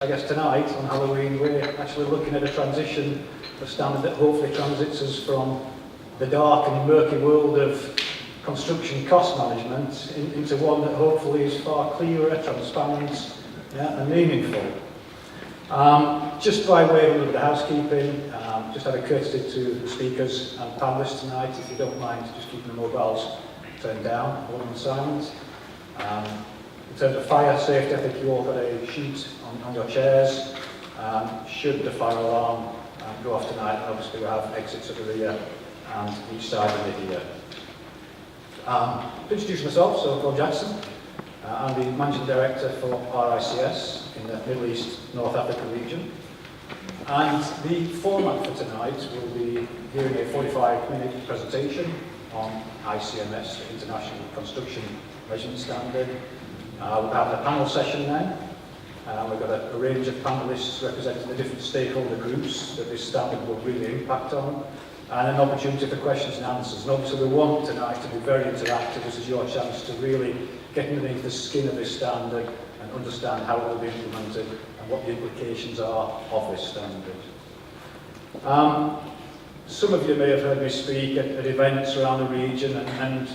I guess tonight, on Halloween, we're actually looking at a transition, a standard that hopefully transits us from the dark and murky world of construction cost management into one that hopefully is far clearer, transparent, and meaningful. Just by way of a little bit of housekeeping, just out of courtesy to the speakers and panellists tonight, if you don't mind just keeping the mobiles turned down or on silent. In terms of fire safety, I think you all got a sheet on your chairs. Should the fire alarm go off tonight, obviously we'll have exits at the rear and each side of the here. To introduce myself, so I'm Paul Jackson. I'm the Managing Director for RICS in the Middle East North Africa region. And the format for tonight will be hearing a 45-minute presentation on ICMS, the International Construction Measurement Standard. We'll have a panel session then. We've got a range of panellists representing the different stakeholder groups that this standard will really impact on, and an opportunity for questions and answers. And obviously we want tonight to be very interactive. This is your chance to really get underneath the skin of this standard and understand how it will be implemented and what the implications are of this standard. Some of you may have heard me speak at events around the region, and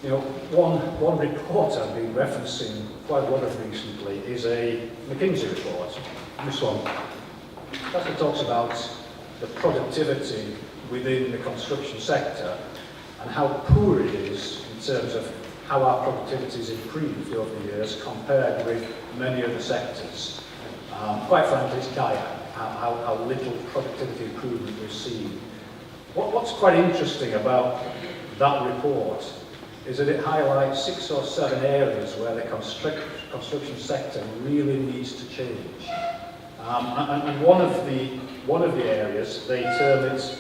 you know, one report I've been referencing quite a lot of recently is a McKinsey report. This one. That talks about the productivity within the construction sector and how poor it is in terms of how our productivity has improved over the years compared with many other sectors. Quite frankly, it's dire how little productivity improvement we've seen. What's quite interesting about that report is that it highlights 6 or 7 areas where the construction sector really needs to change. And one of the areas, they term it,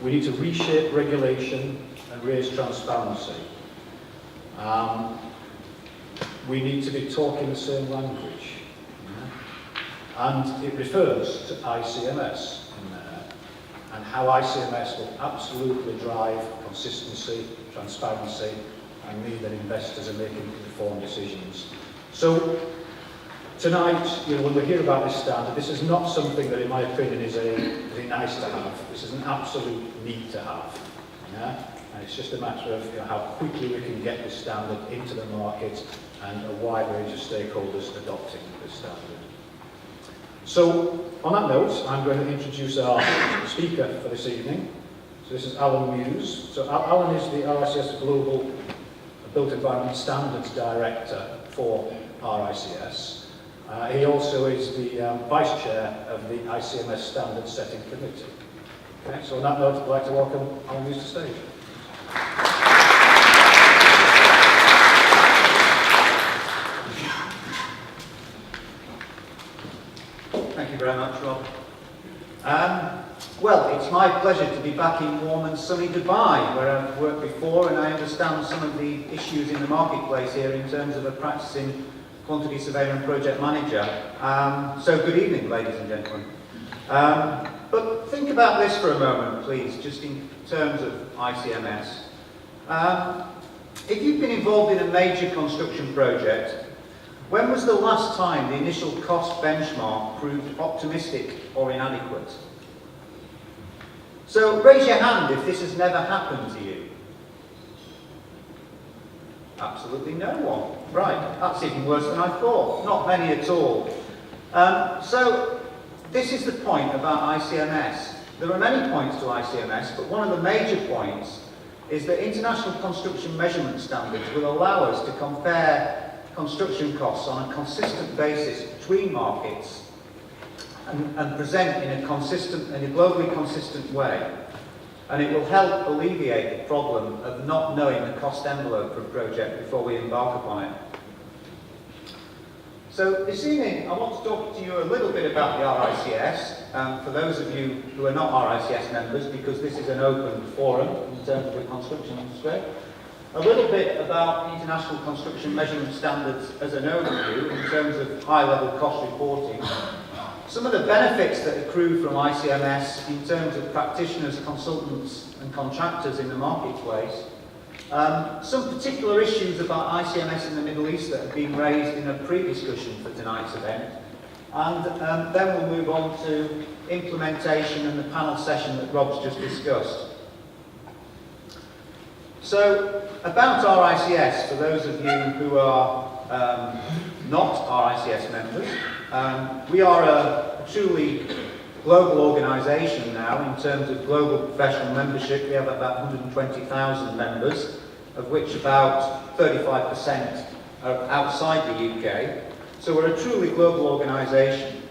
we need to reshape regulation and raise transparency. We need to be talking the same language. And it refers to ICMS in there, and how ICMS will absolutely drive consistency, transparency, and mean that investors are making informed decisions. So tonight, when we hear about this standard, this is not something that, in my opinion, is a nice to have. This is an absolute need to have. Yeah? And it's just a matter of how quickly we can get this standard into the market and a wide range of stakeholders adopting this standard. So, on that note, I'm going to introduce our speaker for this evening. So this is Alan Muse. So Alan is the RICS Global Built Environment Standards Director for RICS. He also is the Vice Chair of the ICMS Standards Setting Committee. Okay, so on that note, I'd like to welcome Alan Muse to stage. Thank you very much, Rob. Well, it's my pleasure to be back in warm and sunny Dubai, where I've worked before, and I understand some of the issues in the marketplace here in terms of a practicing quantity surveyor and project manager. So good evening, ladies and gentlemen. But think about this for a moment, please, just in terms of ICMS. If you've been involved in a major construction project, when was the last time the initial cost benchmark proved optimistic or inadequate? So raise your hand if this has never happened to you. Absolutely no one. Right, that's even worse than I thought. Not many at all. So this is the point about ICMS. There are many points to ICMS, but one of the major points is that international construction measurement standards will allow us to compare construction costs on a consistent basis between markets and present in a globally consistent way. And it will help alleviate the problem of not knowing the cost envelope for a project before we embark upon it. So this evening I want to talk to you a little bit about the RICS, for those of you who are not RICS members, because this is an open forum in terms of the construction industry. A little bit about international construction measurement standards as an overview in terms of high-level cost reporting. Some of the benefits that accrue from ICMS in terms of practitioners, consultants and contractors in the marketplace. Some particular issues about ICMS in the Middle East that have been raised in a pre-discussion for tonight's event. and then we'll move on to implementation and the panel session that Rob's just discussed. So, about RICS, for those of you who are not RICS members, we are a truly global organisation now in terms of global professional membership. We have about 120,000 members, of which about 35% are outside the UK. So we're a truly global organisation.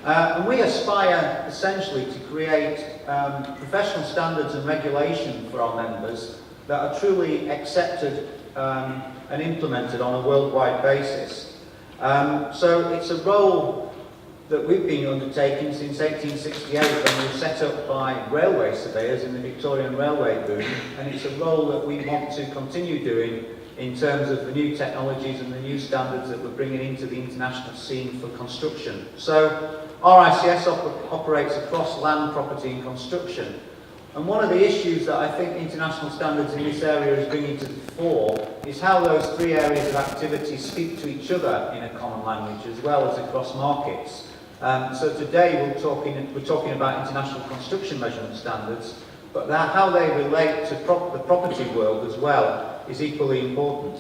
And we aspire essentially to create professional standards and regulation for our members that are truly accepted and implemented on a worldwide basis. So it's a role that we've been undertaking since 1868 when we were set up by railway surveyors in the Victorian railway boom, and it's a role that we want to continue doing in terms of the new technologies and the new standards that we're bringing into the international scene for construction. So RICS operates across land, property and construction. And one of the issues that I think international standards in this area is bringing to the fore is how those three areas of activity speak to each other in a common language as well as across markets. So today we're talking about international construction measurement standards, but how they relate to the property world as well is equally important.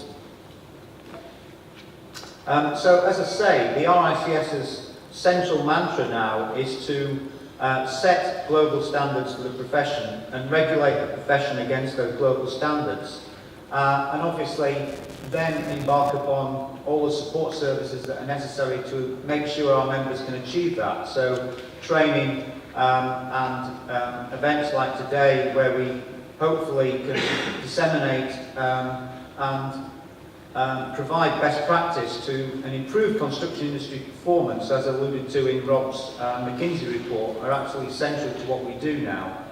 So as I say, the RICS's central mantra now is to set global standards for the profession and regulate the profession against those global standards. And obviously then embark upon all the support services that are necessary to make sure our members can achieve that. So training and events like today where we hopefully can disseminate and provide best practice to an improved construction industry performance, as alluded to in Rob's McKinsey report, are absolutely central to what we do now.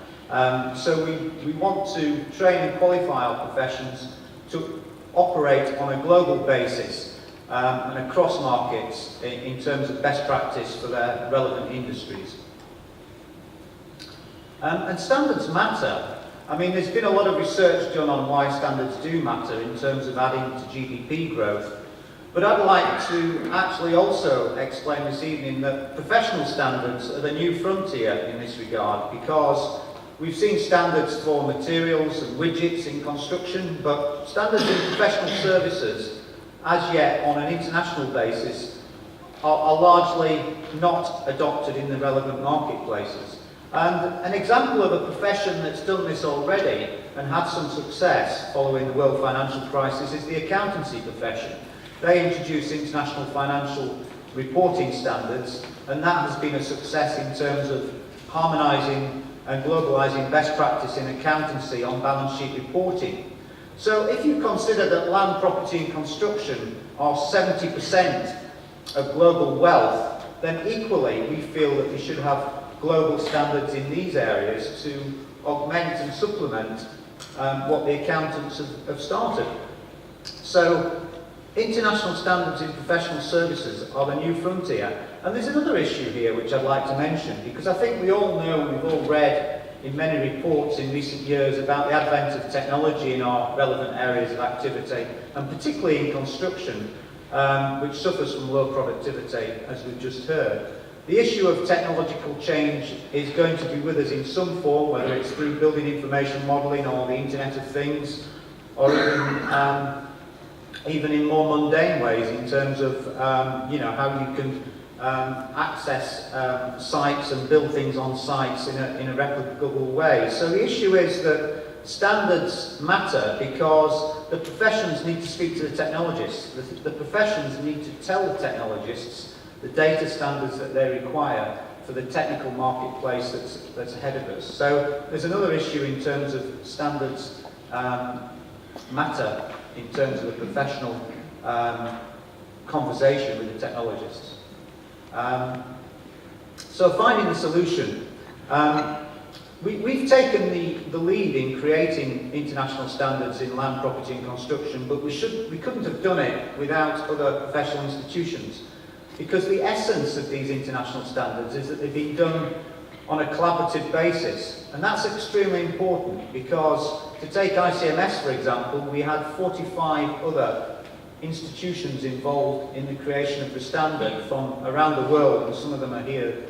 So we want to train and qualify our professions to operate on a global basis and across markets in terms of best practice for their relevant industries. And standards matter. I mean, there's been a lot of research done on why standards do matter in terms of adding to GDP growth. But I'd like to actually also explain this evening that professional standards are the new frontier in this regard, because we've seen standards for materials and widgets in construction, but standards in professional services, as yet on an international basis, are largely not adopted in the relevant marketplaces. And an example of a profession that's done this already and had some success following the world financial crisis is the accountancy profession. They introduced international financial reporting standards, and that has been a success in terms of harmonising and globalising best practice in accountancy on balance sheet reporting. So if you consider that land, property and construction are 70% of global wealth, then equally we feel that we should have global standards in these areas to augment and supplement what the accountants have started. So international standards in professional services are the new frontier. And there's another issue here which I'd like to mention, because I think we all know, we've all read in many reports in recent years about the advent of technology in our relevant areas of activity, and particularly in construction, which suffers from low productivity, as we've just heard. The issue of technological change is going to be with us in some form, whether it's through building information modelling or the Internet of Things, or even in more mundane ways in terms of how you can access sites and build things on sites in a replicable way. So the issue is that standards matter because the professions need to speak to the technologists. The professions need to tell the technologists the data standards that they require for the technical marketplace that's ahead of us. So there's another issue in terms of standards matter in terms of the professional conversation with the technologists. So finding the solution. We've taken the lead in creating international standards in land, property and construction, but we couldn't have done it without other professional institutions. Because the essence of these international standards is that they've been done on a collaborative basis. And that's extremely important because, to take ICMS for example, we had 45 other institutions involved in the creation of the standard from around the world, and some of them are here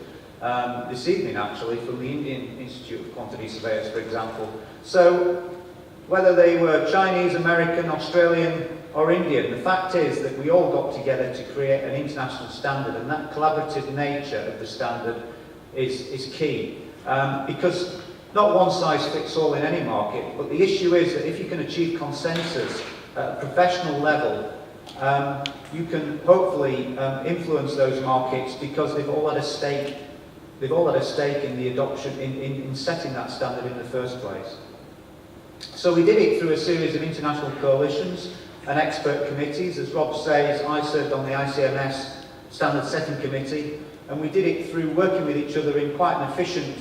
this evening actually, from the Indian Institute of Quantity Surveyors, for example. So whether they were Chinese, American, Australian or Indian, the fact is that we all got together to create an international standard, and that collaborative nature of the standard is key. Because not one size fits all in any market, but the issue is that if you can achieve consensus at a professional level, you can hopefully influence those markets because they've all had a stake. They've all had a stake in the adoption, in setting that standard in the first place. So we did it through a series of international coalitions and expert committees. As Rob says, I served on the ICMS Standard Setting Committee, and we did it through working with each other in quite an efficient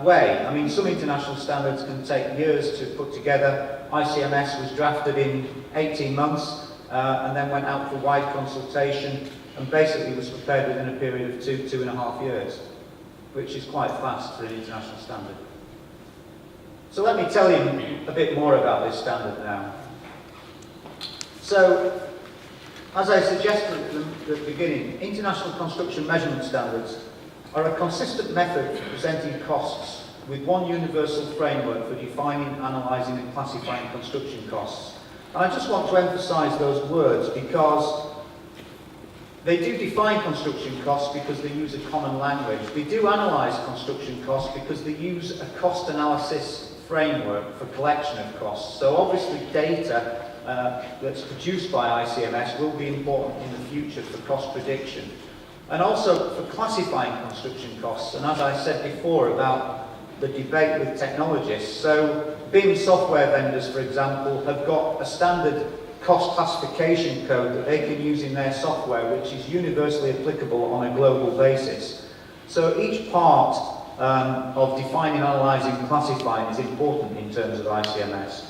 way. I mean, some international standards can take years to put together. ICMS was drafted in 18 months and then went out for wide consultation and basically was prepared within a period of 2.5 years, which is quite fast for an international standard. So let me tell you a bit more about this standard now. So, as I suggested at the beginning, international construction measurement standards are a consistent method for presenting costs with one universal framework for defining, analysing and classifying construction costs. And I just want to emphasise those words because they do define construction costs because they use a common language. They do analyse construction costs because they use a cost analysis framework for collection of costs. So obviously data that's produced by ICMS will be important in the future for cost prediction. And also for classifying construction costs. And as I said before about the debate with technologists, so BIM software vendors, for example, have got a standard cost classification code that they can use in their software, which is universally applicable on a global basis. So each part of defining, analysing, and classifying is important in terms of ICMS.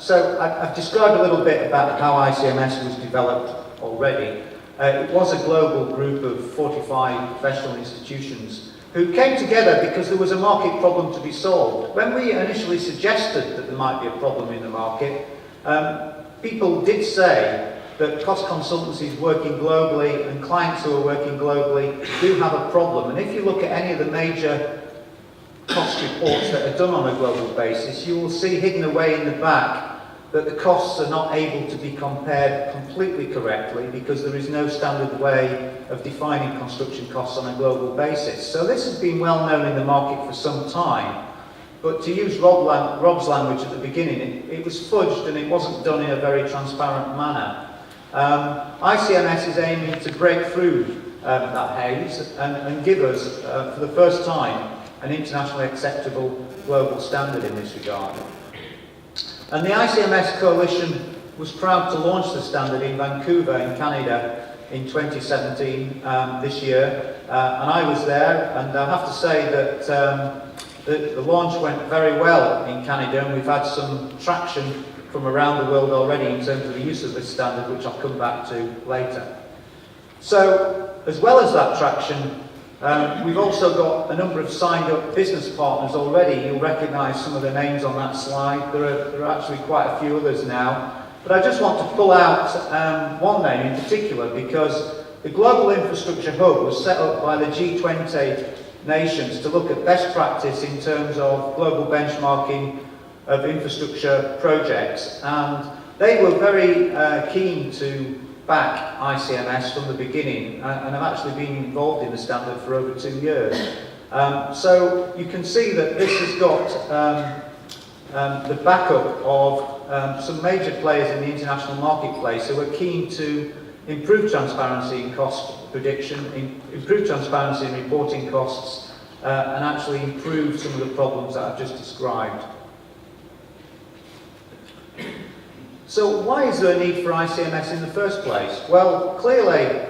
So I've described a little bit about how ICMS was developed already. It was a global group of 45 professional institutions who came together because there was a market problem to be solved. When we initially suggested that there might be a problem in the market, people did say that cost consultancies working globally and clients who are working globally do have a problem. And if you look at any of the major cost reports that are done on a global basis, you will see hidden away in the back that the costs are not able to be compared completely correctly because there is no standard way of defining construction costs on a global basis. So this has been well known in the market for some time, but to use Rob's language at the beginning, it was fudged and it wasn't done in a very transparent manner. ICMS is aiming to break through that haze and give us, for the first time, an internationally acceptable global standard in this regard. And the ICMS Coalition was proud to launch the standard in Vancouver in Canada in 2017, this year, and I was there, and I have to say that the launch went very well in Canada, and we've had some traction from around the world already in terms of the use of this standard, which I'll come back to later. So, as well as that traction, we've also got a number of signed up business partners already. You'll recognise some of the names on that slide. There are actually quite a few others now. But I just want to pull out one name in particular because the Global Infrastructure Hub was set up by the G20 nations to look at best practice in terms of global benchmarking of infrastructure projects. And they were very keen to back ICMS from the beginning and have actually been involved in the standard for over 2 years. So you can see that this has got the backup of some major players in the international marketplace who are keen to improve transparency in cost prediction, improve transparency in reporting costs, and actually improve some of the problems that I've just described. So why is there a need for ICMS in the first place? Well, clearly,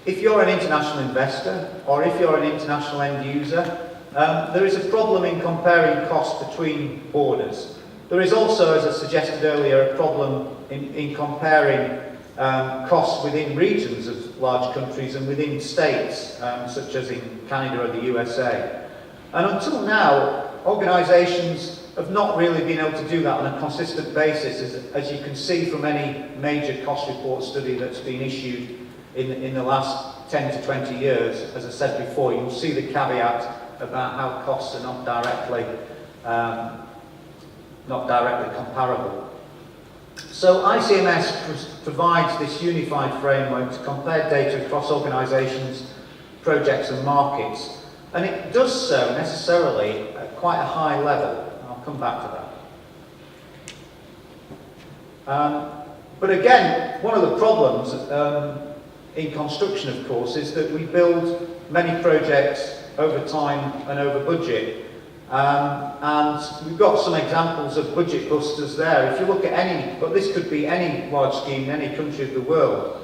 if you're an international investor or if you're an international end user, there is a problem in comparing costs between borders. There is also, as I suggested earlier, a problem in comparing costs within regions of large countries and within states, such as in Canada or the USA. And until now, organisations have not really been able to do that on a consistent basis, as you can see from any major cost report study that's been issued in the last 10 to 20 years. As I said before, you'll see the caveat about how costs are not directly comparable. So ICMS provides this unified framework to compare data across organisations, projects and markets, and it does so necessarily at quite a high level. I'll come back to that. But again, one of the problems in construction, of course, is that we build many projects over time and over budget. And we've got some examples of budget busters there. If you look at any, but this could be any large scheme in any country of the world,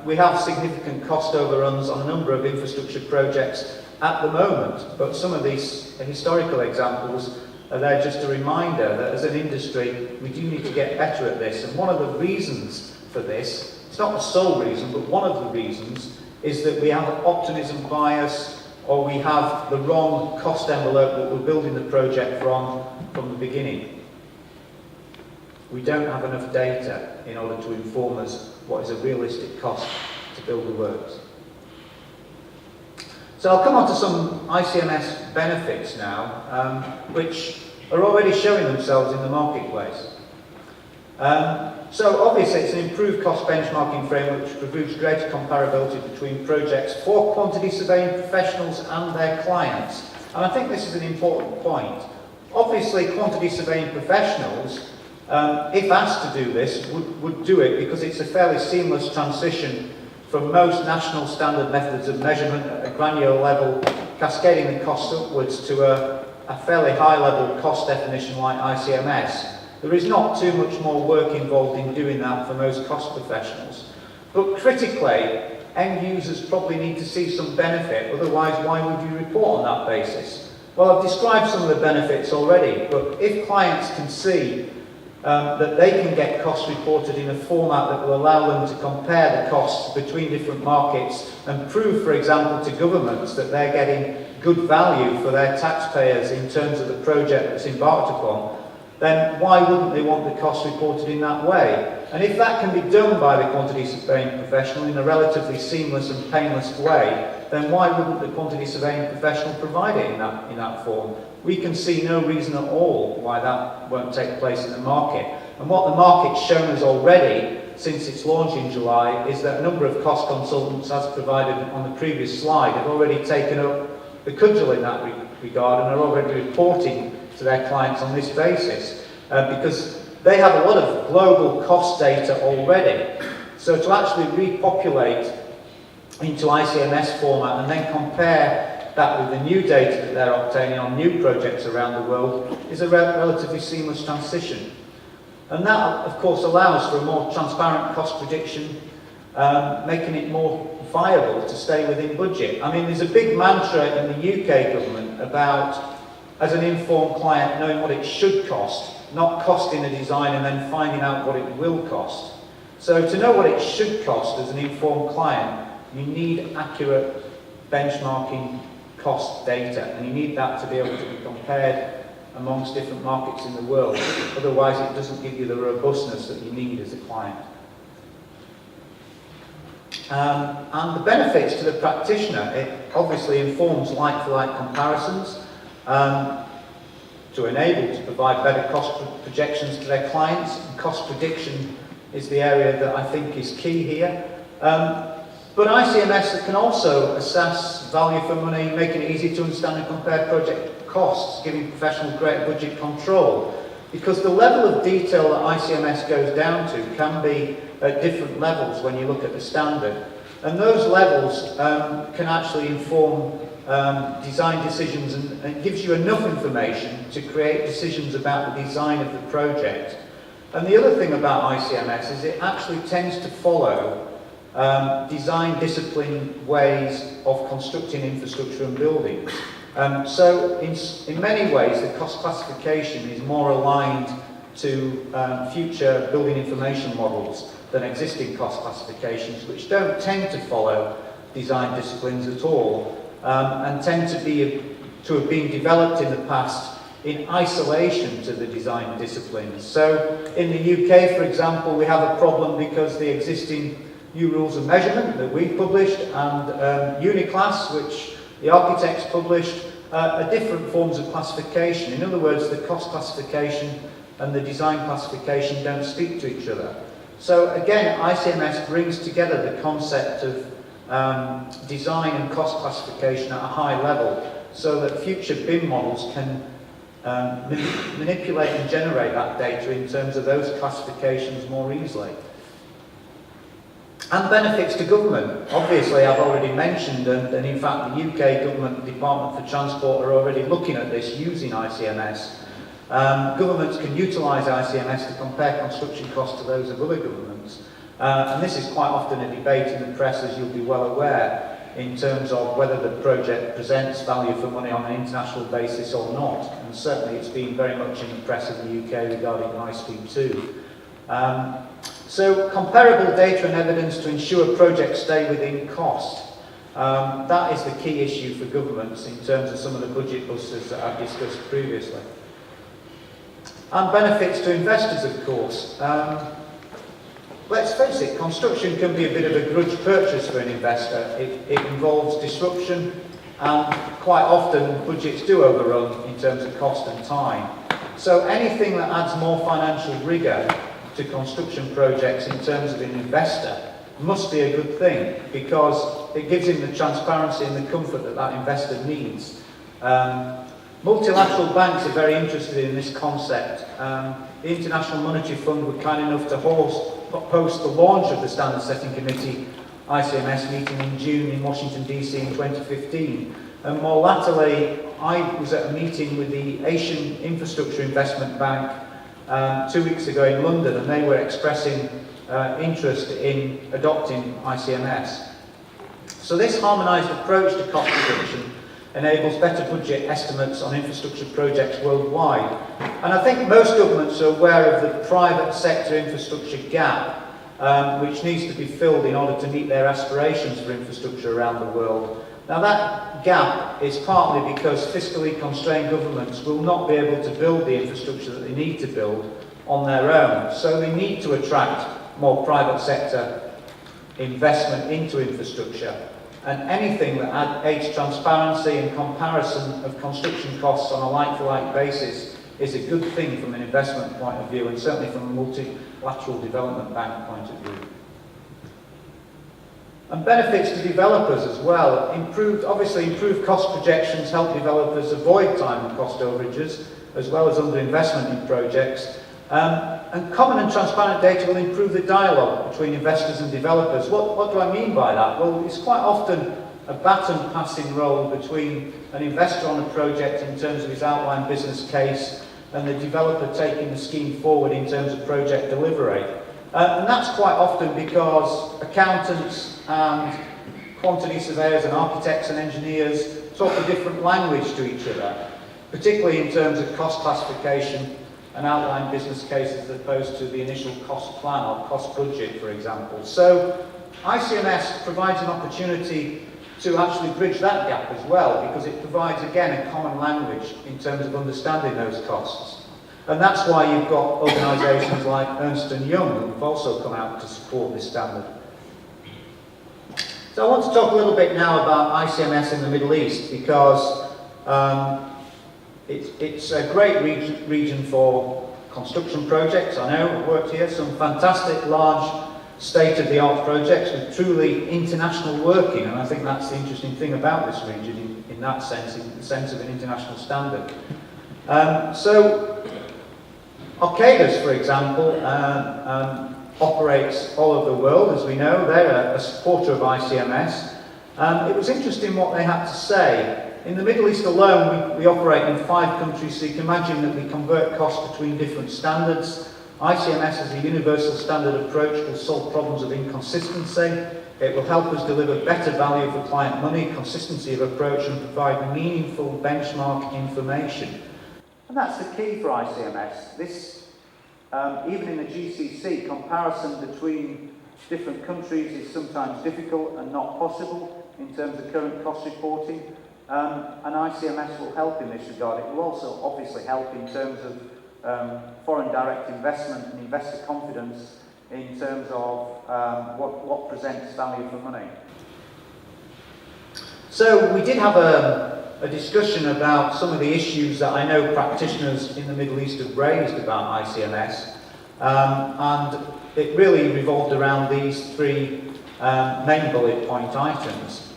we have significant cost overruns on a number of infrastructure projects at the moment. But some of these historical examples are there just a reminder that as an industry, we do need to get better at this. And one of the reasons for this, it's not the sole reason, but one of the reasons is that we have optimism bias, or we have the wrong cost envelope that we're building the project from the beginning. We don't have enough data in order to inform us what is a realistic cost to build the works. So I'll come on to some ICMS benefits now, which are already showing themselves in the marketplace. So obviously it's an improved cost benchmarking framework which provides greater comparability between projects for quantity surveying professionals and their clients. And I think this is an important point. Obviously quantity surveying professionals, if asked to do this, would do it because it's a fairly seamless transition from most national standard methods of measurement at a granular level, cascading the costs upwards to a fairly high level cost definition like ICMS. There is not too much more work involved in doing that for most cost professionals. But critically, end users probably need to see some benefit, otherwise why would you report on that basis? Well, I've described some of the benefits already, but if clients can see that they can get costs reported in a format that will allow them to compare the costs between different markets and prove, for example, to governments that they're getting good value for their taxpayers in terms of the project that's embarked upon, then why wouldn't they want the costs reported in that way? And if that can be done by the quantity surveying professional in a relatively seamless and painless way, then why wouldn't the quantity surveying professional provide it in that form? We can see no reason at all why that won't take place in the market. And what the market's shown us already since its launch in July is that a number of cost consultants, as provided on the previous slide, have already taken up the cudgel in that regard and are already reporting to their clients on this basis, because they have a lot of global cost data already. So to actually repopulate into ICMS format and then compare that with the new data that they're obtaining on new projects around the world is a relatively seamless transition. And that, of course, allows for a more transparent cost prediction, making it more viable to stay within budget. I mean, there's a big mantra in the UK government about, as an informed client, knowing what it should cost, not costing a design and then finding out what it will cost. So to know what it should cost as an informed client, you need accurate benchmarking cost data, and you need that to be able to be compared amongst different markets in the world. Otherwise, it doesn't give you the robustness that you need as a client. And the benefits to the practitioner, it obviously informs like-for-like comparisons, to enable to provide better cost projections to their clients. And cost prediction is the area that I think is key here. But ICMS can also assess value for money, making it easy to understand and compare project costs, giving professionals greater budget control. Because the level of detail that ICMS goes down to can be at different levels when you look at the standard. And those levels can actually inform design decisions, and it gives you enough information to create decisions about the design of the project. And the other thing about ICMS is it actually tends to follow design discipline ways of constructing infrastructure and buildings. So in many ways the cost classification is more aligned to future building information models than existing cost classifications, which don't tend to follow design disciplines at all, and tend to have been developed in the past in isolation to the design disciplines. So in the UK, for example, we have a problem because the existing new rules of measurement that we've published and Uniclass, which the architects published, are different forms of classification. In other words, the cost classification and the design classification don't speak to each other. So again, ICMS brings together the concept of design and cost classification at a high level so that future BIM models can manipulate and generate that data in terms of those classifications more easily. And benefits to government. Obviously, I've already mentioned, and in fact the UK Government Department for Transport are already looking at this using ICMS. Governments can utilise ICMS to compare construction costs to those of other governments. And this is quite often a debate in the press, as you'll be well aware, in terms of whether the project presents value for money on an international basis or not. And certainly it's been very much in the press in the UK regarding High Speed 2. So comparable data and evidence to ensure projects stay within cost. That is the key issue for governments in terms of some of the budget busters that I've discussed previously. And benefits to investors, of course. Let's face it, construction can be a bit of a grudge purchase for an investor. It involves disruption, and quite often budgets do overrun in terms of cost and time. So anything that adds more financial rigour to construction projects in terms of an investor must be a good thing, because it gives him the transparency and the comfort that that investor needs. Multilateral banks are very interested in this concept. The International Monetary Fund were kind enough to host the launch of the Standard Setting Committee ICMS meeting in June in Washington DC in 2015. And more latterly, I was at a meeting with the Asian Infrastructure Investment Bank 2 weeks ago in London, and they were expressing interest in adopting ICMS. So this harmonised approach to cost reduction enables better budget estimates on infrastructure projects worldwide. And I think most governments are aware of the private sector infrastructure gap, which needs to be filled in order to meet their aspirations for infrastructure around the world. Now that gap is partly because fiscally constrained governments will not be able to build the infrastructure that they need to build on their own. So they need to attract more private sector investment into infrastructure. And anything that aids transparency and comparison of construction costs on a like-for-like basis is a good thing from an investment point of view, and certainly from a multilateral development bank point of view. And benefits to developers as well. Obviously improved cost projections help developers avoid time and cost overages, as well as underinvestment in projects. And common and transparent data will improve the dialogue between investors and developers. What do I mean by that? Well, it's quite often a baton passing role between an investor on a project in terms of his outline business case and the developer taking the scheme forward in terms of project delivery. And that's quite often because accountants and quantity surveyors and architects and engineers talk a different language to each other, particularly in terms of cost classification and outline business cases as opposed to the initial cost plan or cost budget, for example. So ICMS provides an opportunity to actually bridge that gap as well, because it provides, again, a common language in terms of understanding those costs. And that's why you've got organisations like Ernst & Young who have also come out to support this standard. So I want to talk a little bit now about ICMS in the Middle East, because it's a great region for construction projects. I know, I've worked here, some fantastic large state-of-the-art projects with truly international working, and I think that's the interesting thing about this region in that sense, in the sense of an international standard. So Arcadis, for example, operates all over the world, as we know. They're a supporter of ICMS. It was interesting what they had to say. In the Middle East alone, we operate in 5 countries, so you can imagine that we convert costs between different standards. ICMS as a universal standard approach will solve problems of inconsistency. It will help us deliver better value for client money, consistency of approach, and provide meaningful benchmark information. And that's the key for ICMS. This, even in the GCC, comparison between different countries is sometimes difficult and not possible in terms of current cost reporting. and ICMS will help in this regard. It will also obviously help in terms of foreign direct investment and investor confidence in terms of what presents value for money. So we did have a discussion about some of the issues that I know practitioners in the Middle East have raised about ICMS, and it really revolved around these three main bullet point items.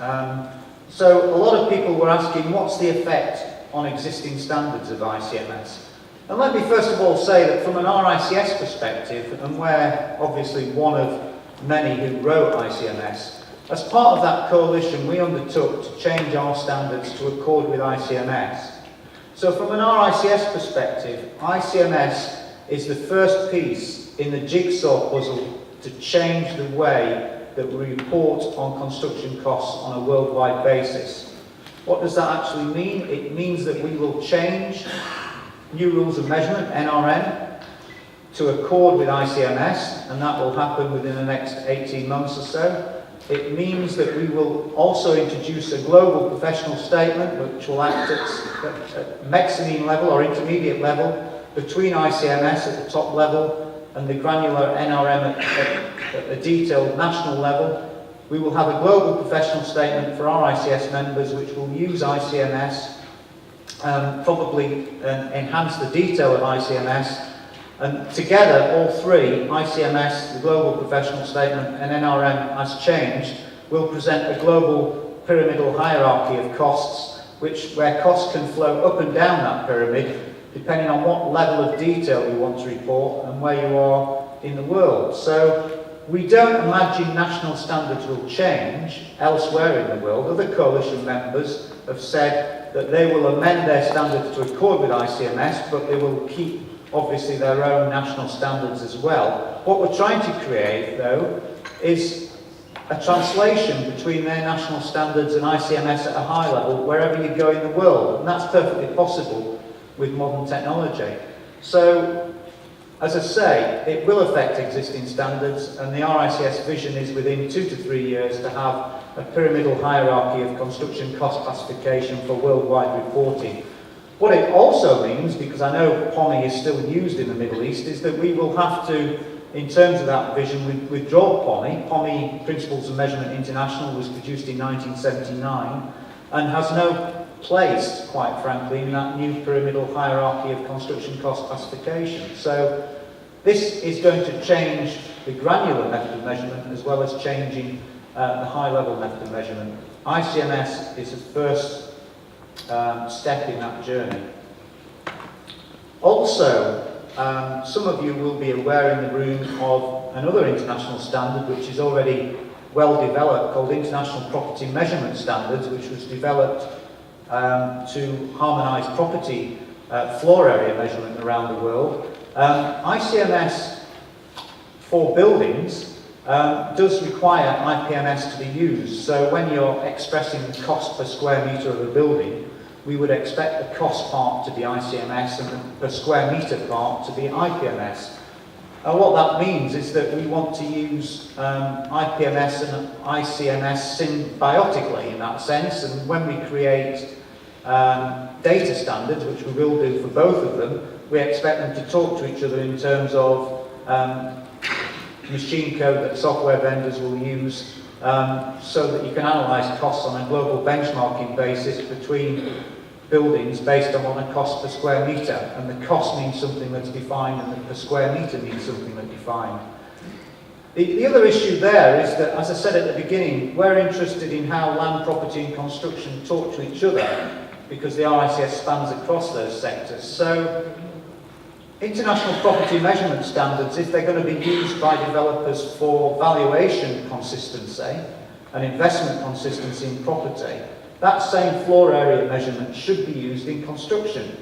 So a lot of people were asking, what's the effect on existing standards of ICMS? And let me first of all say that from an RICS perspective, and we're obviously one of many who wrote ICMS, as part of that coalition we undertook to change our standards to accord with ICMS. So from an RICS perspective, ICMS is the first piece in the jigsaw puzzle to change the way that we report on construction costs on a worldwide basis. What does that actually mean? It means that we will change new rules of measurement, NRM, to accord with ICMS, and that will happen within the next 18 months or so. It means that we will also introduce a global professional statement which will act at mezzanine level or intermediate level between ICMS at the top level and the granular NRM at a detailed national level. We will have a global professional statement for our ICS members which will use ICMS, probably enhance the detail of ICMS, and together all three, ICMS, the global professional statement and NRM as changed, will present a global pyramidal hierarchy of costs where costs can flow up and down that pyramid depending on what level of detail you want to report and where you are in the world. So we don't imagine national standards will change elsewhere in the world. Other coalition members have said that they will amend their standards to accord with ICMS, but they will keep, obviously, their own national standards as well. What we're trying to create, though, is a translation between their national standards and ICMS at a high level wherever you go in the world, and that's perfectly possible with modern technology. So, as I say, it will affect existing standards, and the RICS vision is within 2 to 3 years to have a pyramidal hierarchy of construction cost classification for worldwide reporting. What it also means, because I know POMI is still used in the Middle East, is that we will have to, in terms of that vision, withdraw POMI. POMI, Principles of Measurement International, was produced in 1979 and has no place, quite frankly, in that new pyramidal hierarchy of construction cost classification. So this is going to change the granular method of measurement as well as changing the high-level method of measurement. ICMS is the first step in that journey. Also, some of you will be aware in the room of another international standard which is already well developed, called International Property Measurement Standards, which was developed to harmonise property floor area measurement around the world. ICMS for buildings does require IPMS to be used. So when you're expressing the cost per square metre of a building, we would expect the cost part to be ICMS and the per square metre part to be IPMS. And what that means is that we want to use IPMS and ICMS symbiotically in that sense, and when we create data standards, which we will do for both of them, we expect them to talk to each other in terms of machine code that software vendors will use so that you can analyse costs on a global benchmarking basis between buildings based on what a cost per square metre, and the cost means something that's defined and the per square metre means something that's defined. The other issue there is that, as I said at the beginning, we're interested in how land, property and construction talk to each other because the RICS spans across those sectors. So international property measurement standards, if they're going to be used by developers for valuation consistency and investment consistency in property, that same floor area measurement should be used in construction.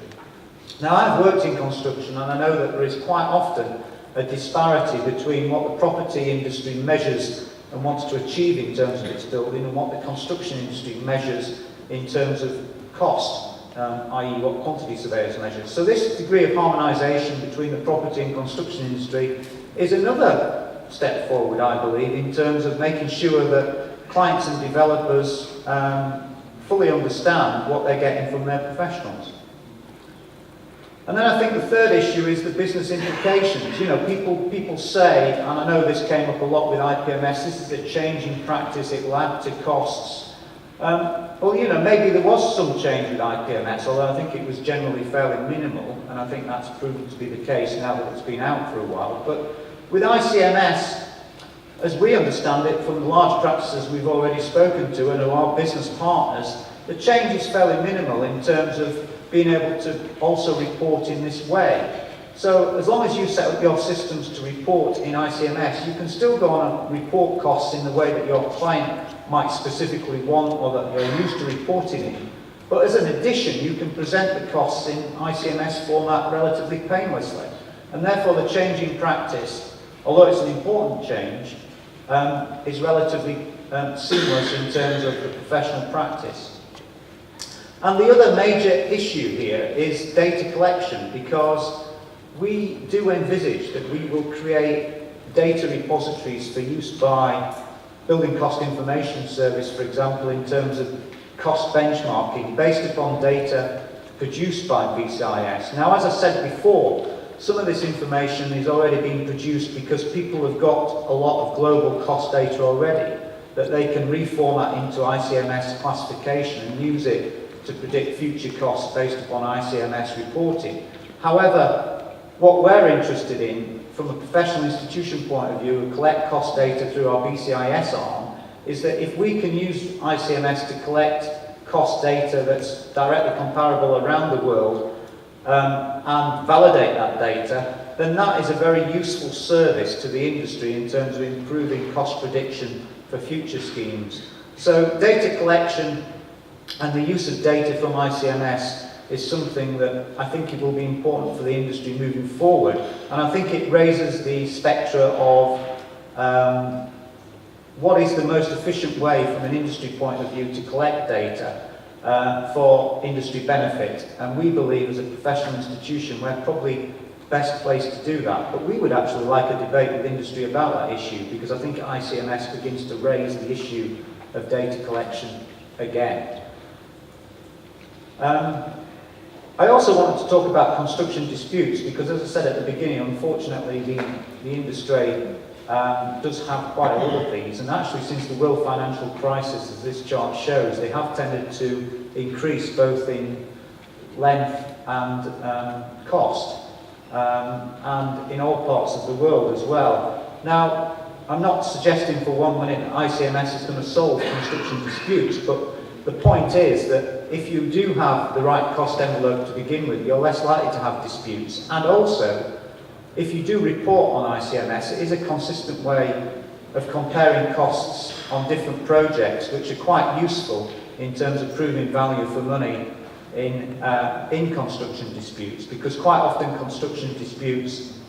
Now, I've worked in construction and I know that there is quite often a disparity between what the property industry measures and wants to achieve in terms of its building and what the construction industry measures in terms of cost, i.e. what quantity surveyors measure. So this degree of harmonisation between the property and construction industry is another step forward, I believe, in terms of making sure that clients and developers fully understand what they're getting from their professionals. And then I think the third issue is the business implications. You know, people say, and I know this came up a lot with IPMS, this is a change in practice, it will add to costs. Well, you know, maybe there was some change with IPMS, although I think it was generally fairly minimal, and I think that's proven to be the case now that it's been out for a while. But with ICMS, as we understand it from the large practices we've already spoken to and who are business partners, the change is fairly minimal in terms of being able to also report in this way. So as long as you set up your systems to report in ICMS, you can still go on and report costs in the way that your client might specifically want or that you're used to reporting in. But as an addition, you can present the costs in ICMS format relatively painlessly. And therefore the change in practice, although it's an important change, is relatively seamless in terms of the professional practice. And the other major issue here is data collection, because we do envisage that we will create data repositories for use by Building Cost Information Service, for example, in terms of cost benchmarking based upon data produced by BCIS. Now, as I said before, some of this information is already being produced because people have got a lot of global cost data already that they can reformat into ICMS classification and use it to predict future costs based upon ICMS reporting. However, what we're interested in from a professional institution point of view and collect cost data through our BCIS arm is that if we can use ICMS to collect cost data that's directly comparable around the world and validate that data, then that is a very useful service to the industry in terms of improving cost prediction for future schemes. So data collection and the use of data from ICMS is something that I think it will be important for the industry moving forward. And I think it raises the spectra of what is the most efficient way from an industry point of view to collect data for industry benefit. And we believe as a professional institution we're probably best placed to do that. But we would actually like a debate with industry about that issue, because I think ICMS begins to raise the issue of data collection again. I also wanted to talk about construction disputes, because as I said at the beginning, unfortunately the industry does have quite a lot of these, and actually since the world financial crisis, as this chart shows, they have tended to increase both in length and cost, and in all parts of the world as well. Now, I'm not suggesting for 1 minute that ICMS is going to solve construction disputes, but the point is that if you do have the right cost envelope to begin with, you're less likely to have disputes. And also, if you do report on ICMS, it is a consistent way of comparing costs on different projects, which are quite useful in terms of proving value for money in construction disputes, because quite often construction disputes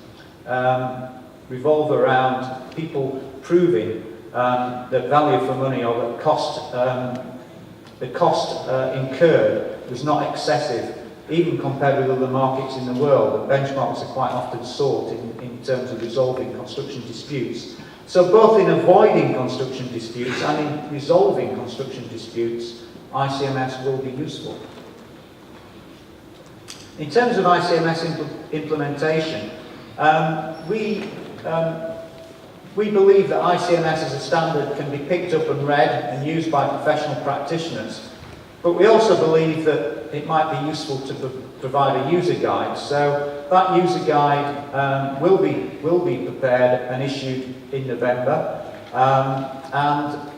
revolve around people proving that value for money or that the cost incurred was not excessive, even compared with other markets in the world. The benchmarks are quite often sought in terms of resolving construction disputes. So both in avoiding construction disputes and in resolving construction disputes, ICMS will be useful. In terms of ICMS implementation, we believe that ICMS as a standard can be picked up and read and used by professional practitioners, but we also believe that it might be useful to provide a user guide. So that user guide will be prepared and issued in November, and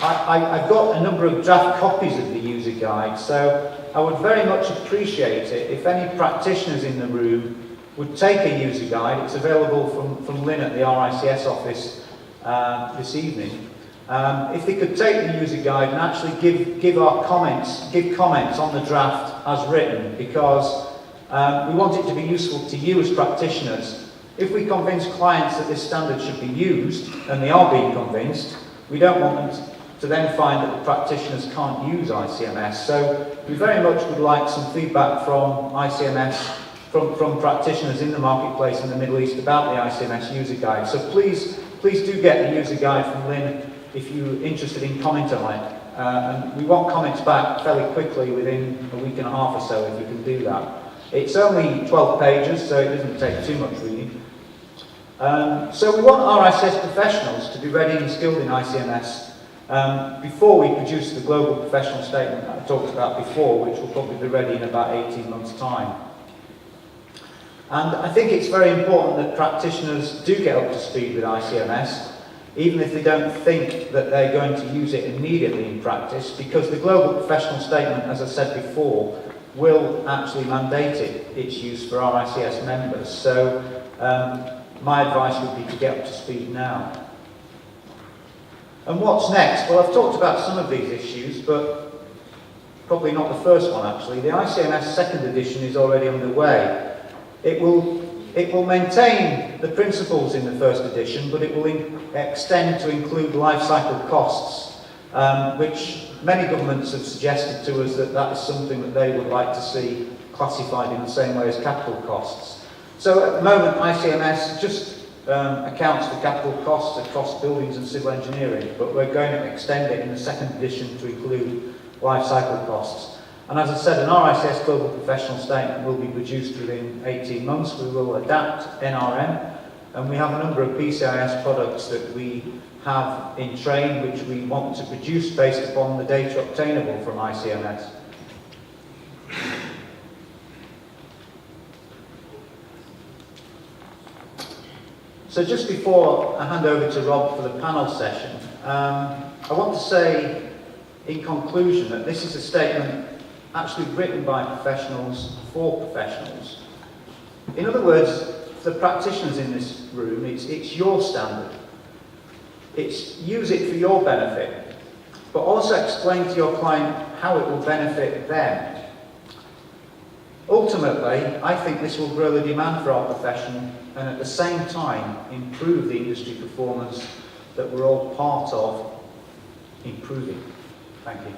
I've got a number of draft copies of the user guide, so I would very much appreciate it if any practitioners in the room would take a user guide. It's available from Lynn at the RICS office this evening. If they could take the user guide and actually give comments on the draft as written, because we want it to be useful to you as practitioners. If we convince clients that this standard should be used, and they are being convinced, we don't want them to then find that the practitioners can't use ICMS. So we very much would like some feedback from ICMS, from practitioners in the marketplace in the Middle East about the ICMS user guide. So please do get the user guide from Lynn if you're interested in commenting on it. and we want comments back fairly quickly within a week and a half or so if you can do that. It's only 12 pages, so it doesn't take too much reading. So we want RICS professionals to be ready and skilled in ICMS before we produce the global professional statement that I talked about before, which will probably be ready in about 18 months' time. And I think it's very important that practitioners do get up to speed with ICMS, even if they don't think that they're going to use it immediately in practice, because the global professional statement, as I said before, will actually mandate its use for RICS members. So my advice would be to get up to speed now. And what's next? Well, I've talked about some of these issues, but probably not the first one actually. The ICMS second edition is already underway. It will maintain the principles in the first edition, but it will extend to include life cycle costs, which many governments have suggested to us that is something that they would like to see classified in the same way as capital costs. So at the moment, ICMS just accounts for capital costs across buildings and civil engineering, but we're going to extend it in the second edition to include life cycle costs. And as I said, an RICS Global Professional Statement will be produced within 18 months. We will adapt NRM, and we have a number of PCIS products that we have in train, which we want to produce based upon the data obtainable from ICMS. So just before I hand over to Rob for the panel session, I want to say in conclusion that this is a statement actually written by professionals for professionals. In other words, for the practitioners in this room, it's your standard. Use it for your benefit, but also explain to your client how it will benefit them. Ultimately, I think this will grow the demand for our profession and at the same time improve the industry performance that we're all part of improving. Thank you.